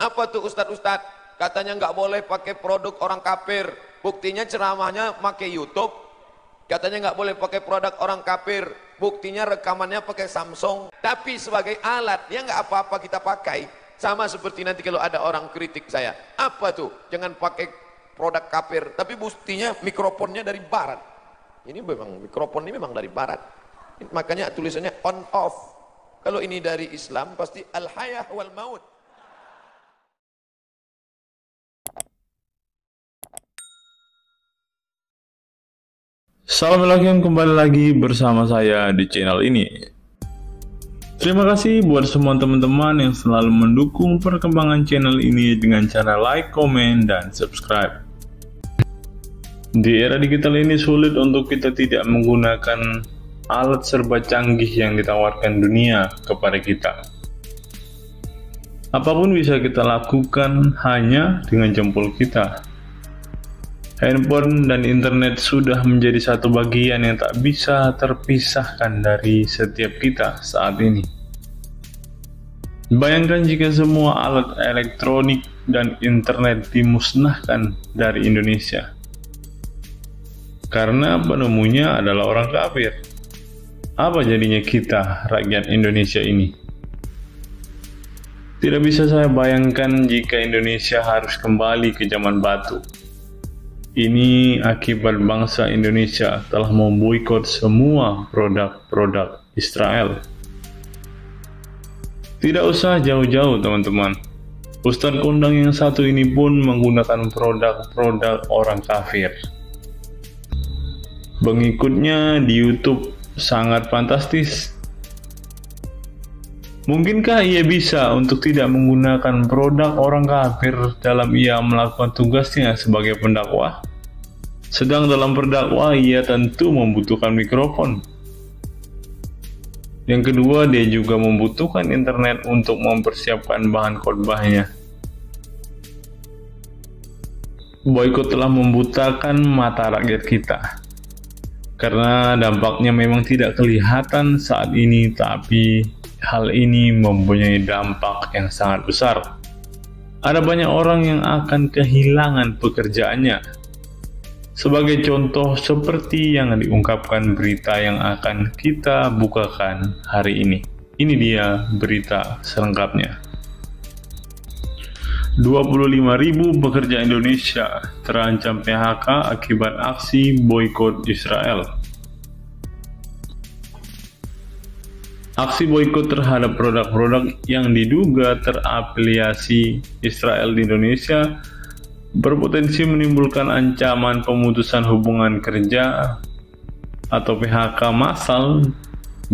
Apa tuh Ustadz? Katanya nggak boleh pakai produk orang kafir. Buktinya ceramahnya pakai YouTube. Katanya nggak boleh pakai produk orang kafir. Buktinya rekamannya pakai Samsung. Tapi sebagai alat, ya nggak apa-apa kita pakai. Sama seperti nanti kalau ada orang kritik saya. Apa tuh? Jangan pakai produk kafir. Tapi buktinya mikrofonnya dari barat. Ini memang mikrofon ini memang dari barat. Makanya tulisannya on off. Kalau ini dari Islam pasti al-hayah wal maut. Assalamualaikum, kembali lagi bersama saya di channel ini. Terima kasih buat semua teman-teman yang selalu mendukung perkembangan channel ini dengan cara like, komen, dan subscribe. Di era digital ini sulit untuk kita tidak menggunakan alat serba canggih yang ditawarkan dunia kepada kita. Apapun bisa kita lakukan hanya dengan jempol kita. Handphone dan internet sudah menjadi satu bagian yang tak bisa terpisahkan dari setiap kita saat ini. Bayangkan jika semua alat elektronik dan internet dimusnahkan dari Indonesia. Karena penemunya adalah orang kafir. Apa jadinya kita, rakyat Indonesia ini? Tidak bisa saya bayangkan jika Indonesia harus kembali ke zaman batu. Ini akibat bangsa Indonesia telah memboikot semua produk-produk Israel. Tidak usah jauh-jauh teman-teman. Ustadz kondang yang satu ini pun menggunakan produk-produk orang kafir. Pengikutnya di YouTube sangat fantastis. Mungkinkah ia bisa untuk tidak menggunakan produk orang kafir dalam ia melakukan tugasnya sebagai pendakwah? Sedang dalam berdakwah ia tentu membutuhkan mikrofon. Yang kedua, dia juga membutuhkan internet untuk mempersiapkan bahan khotbahnya. Boikot telah membutakan mata rakyat kita. Karena dampaknya memang tidak kelihatan saat ini, tapi hal ini mempunyai dampak yang sangat besar. Ada banyak orang yang akan kehilangan pekerjaannya. Sebagai contoh seperti yang diungkapkan berita yang akan kita bukakan hari ini. Ini dia berita selengkapnya. 25.000 pekerja Indonesia terancam PHK akibat aksi boikot Israel. Aksi boikot terhadap produk-produk yang diduga terafiliasi Israel di Indonesia berpotensi menimbulkan ancaman pemutusan hubungan kerja atau PHK massal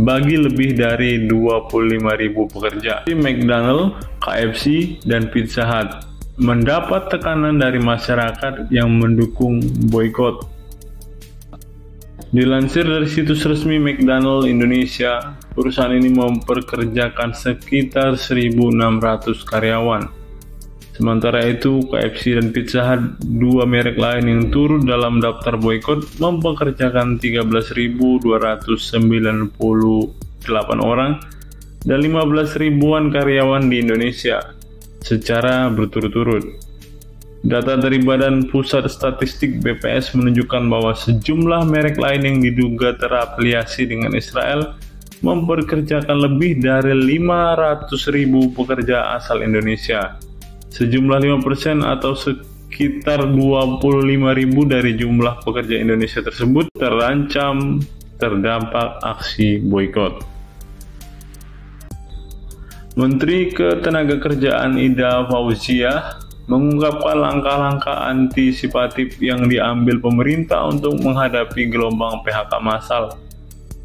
bagi lebih dari 25.000 pekerja. McDonald, KFC, dan Pizza Hut mendapat tekanan dari masyarakat yang mendukung boikot. Dilansir dari situs resmi McDonald Indonesia, perusahaan ini memperkerjakan sekitar 1.600 karyawan. Sementara itu, KFC dan Pizza Hut, dua merek lain yang turut dalam daftar boikot, mempekerjakan 13.298 orang dan 15 ribuan karyawan di Indonesia secara berturut-turut. Data dari Badan Pusat Statistik BPS menunjukkan bahwa sejumlah merek lain yang diduga terafiliasi dengan Israel memperkerjakan lebih dari 500.000 pekerja asal Indonesia. Sejumlah 5% atau sekitar 25.000 dari jumlah pekerja Indonesia tersebut terancam terdampak aksi boikot. Menteri Ketenagakerjaan Ida Fauziah mengungkapkan langkah-langkah antisipatif yang diambil pemerintah untuk menghadapi gelombang PHK massal.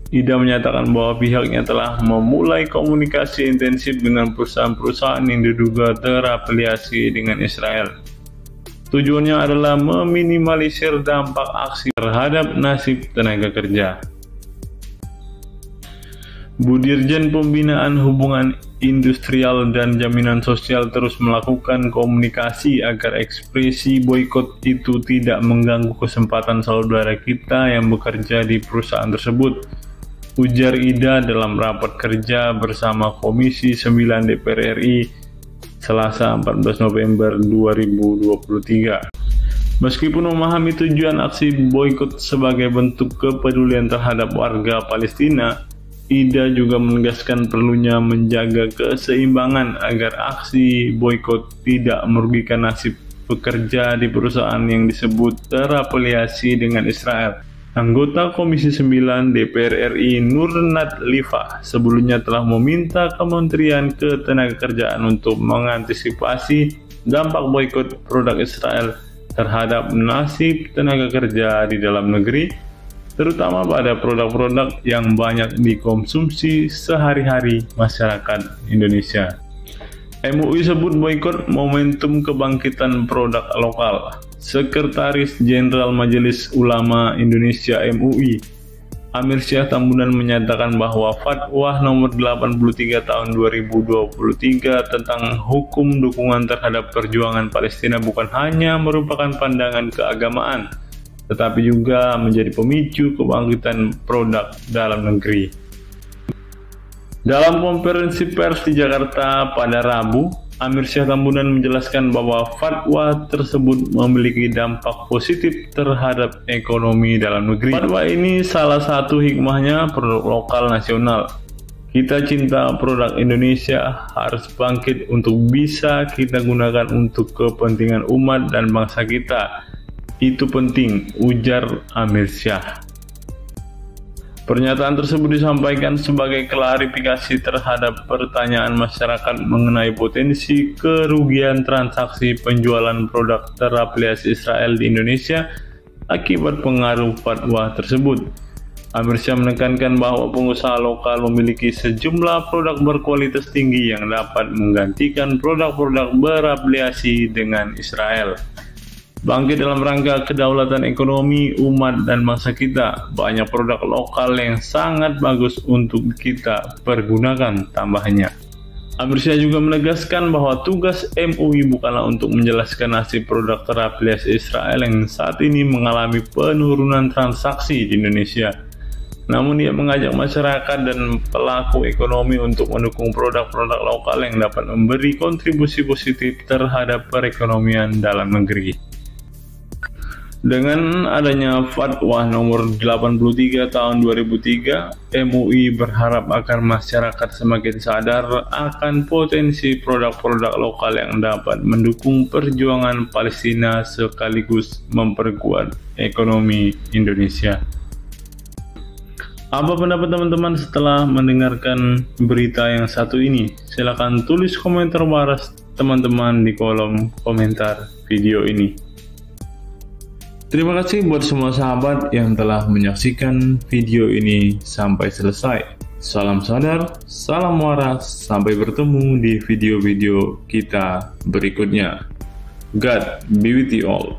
Ida menyatakan bahwa pihaknya telah memulai komunikasi intensif dengan perusahaan-perusahaan yang diduga terafiliasi dengan Israel. Tujuannya adalah meminimalisir dampak aksi terhadap nasib tenaga kerja. Budirjen Pembinaan Hubungan Industrial dan Jaminan Sosial terus melakukan komunikasi agar ekspresi boikot itu tidak mengganggu kesempatan saudara kita yang bekerja di perusahaan tersebut, ujar Ida dalam rapat kerja bersama Komisi 9 DPR RI Selasa 14 November 2023. Meskipun memahami tujuan aksi boikot sebagai bentuk kepedulian terhadap warga Palestina, Ida juga menegaskan perlunya menjaga keseimbangan agar aksi boikot tidak merugikan nasib pekerja di perusahaan yang disebut terafiliasi dengan Israel. Anggota Komisi 9 DPR RI Nurnat Lifa sebelumnya telah meminta Kementerian Ketenagakerjaan untuk mengantisipasi dampak boikot produk Israel terhadap nasib tenaga kerja di dalam negeri, terutama pada produk-produk yang banyak dikonsumsi sehari-hari masyarakat Indonesia. MUI sebut boikot momentum kebangkitan produk lokal. Sekretaris Jenderal Majelis Ulama Indonesia MUI, Amir Syah Tambunan menyatakan bahwa Fatwa Nomor 83 Tahun 2023 tentang hukum dukungan terhadap perjuangan Palestina bukan hanya merupakan pandangan keagamaan, tetapi juga menjadi pemicu kebangkitan produk dalam negeri. Dalam konferensi pers di Jakarta pada Rabu, Amir Syah Tambunan menjelaskan bahwa fatwa tersebut memiliki dampak positif terhadap ekonomi dalam negeri. Fatwa ini salah satu hikmahnya produk lokal nasional. Kita cinta produk Indonesia harus bangkit untuk bisa kita gunakan untuk kepentingan umat dan bangsa kita. Itu penting, ujar Amir Syah. Pernyataan tersebut disampaikan sebagai klarifikasi terhadap pertanyaan masyarakat mengenai potensi kerugian transaksi penjualan produk terafiliasi Israel di Indonesia akibat pengaruh fatwa tersebut. Amir Syah menekankan bahwa pengusaha lokal memiliki sejumlah produk berkualitas tinggi yang dapat menggantikan produk-produk berafiliasi dengan Israel. Bangkit dalam rangka kedaulatan ekonomi umat dan bangsa kita, banyak produk lokal yang sangat bagus untuk kita pergunakan, tambahnya. Amir Syah juga menegaskan bahwa tugas MUI bukanlah untuk menjelaskan nasib produk terafiliasi Israel yang saat ini mengalami penurunan transaksi di Indonesia. Namun ia mengajak masyarakat dan pelaku ekonomi untuk mendukung produk-produk lokal yang dapat memberi kontribusi positif terhadap perekonomian dalam negeri. Dengan adanya Fatwa Nomor 83 Tahun 2003, MUI berharap agar masyarakat semakin sadar akan potensi produk-produk lokal yang dapat mendukung perjuangan Palestina sekaligus memperkuat ekonomi Indonesia. Apa pendapat teman-teman setelah mendengarkan berita yang satu ini? Silahkan tulis komentar waras teman-teman di kolom komentar video ini. Terima kasih buat semua sahabat yang telah menyaksikan video ini sampai selesai. Salam sadar, salam waras, sampai bertemu di video-video kita berikutnya. God be with you all.